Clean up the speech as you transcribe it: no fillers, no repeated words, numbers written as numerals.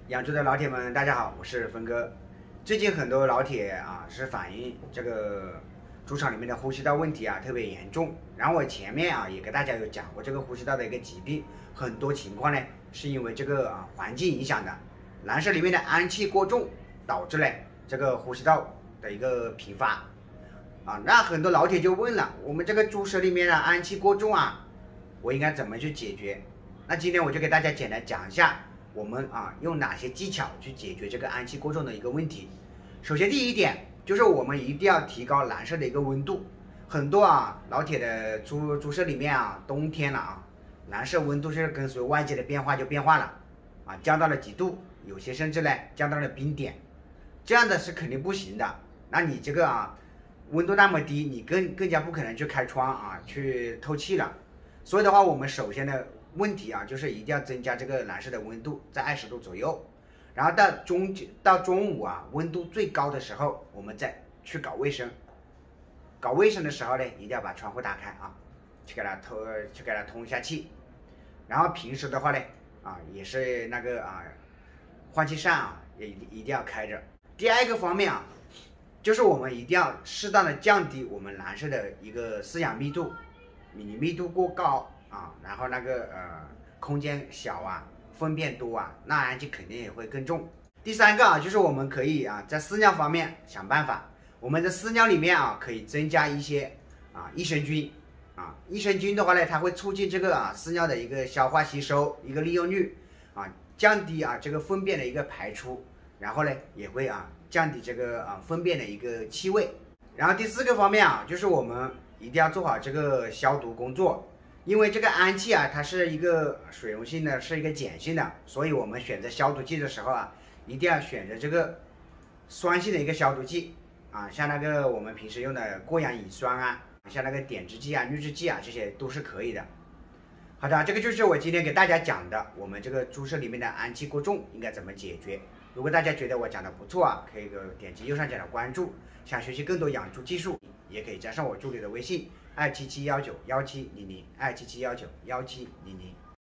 养猪的老铁们，大家好，我是峰哥。最近很多老铁啊是反映这个猪场里面的呼吸道问题啊特别严重。然后我前面啊也给大家有讲过这个呼吸道的一个疾病，很多情况呢是因为这个环境影响的，蓝舍里面的氨气过重导致了这个呼吸道的一个频发啊。那很多老铁就问了，我们这个猪舍里面的氨气过重啊，我应该怎么去解决？那今天我就给大家简单讲一下。我们用哪些技巧去解决这个氨气过重的一个问题？首先第一点就是我们一定要提高蓝舍的一个温度。很多老铁的猪舍里面冬天了蓝舍温度是跟随外界的变化就变化了降到了几度，有些甚至呢降到了冰点，这样的是肯定不行的。那你这个温度那么低，你更加不可能去开窗去透气了。所以的话，我们首先呢。问题就是一定要增加这个蓝舍的温度在20度左右，然后到中午温度最高的时候，我们再去搞卫生。搞卫生的时候呢，一定要把窗户打开去给它通一下气。然后平时的话呢也是那个换气扇也一定要开着。第二个方面就是我们一定要适当的降低我们蓝舍的一个饲养密度，你密度过高。然后那个空间小粪便多那氨气肯定也会更重。第三个就是我们可以在饲料方面想办法，我们的饲料里面可以增加一些益生菌益生菌的话呢，它会促进这个饲料的一个消化吸收，一个利用率降低这个粪便的一个排出，然后呢也会降低这个粪便的一个气味。然后第四个方面就是我们一定要做好这个消毒工作。因为这个氨气它是一个水溶性的，是一个碱性的，所以我们选择消毒剂的时候一定要选择这个酸性的一个消毒剂像那个我们平时用的过氧乙酸像那个碘制剂氯制剂这些都是可以的。好的，这个就是我今天给大家讲的，我们这个猪舍里面的氨气过重应该怎么解决。如果大家觉得我讲的不错可以点击右上角的关注。想学习更多养猪技术，也可以加上我助理的微信277191700，277191700。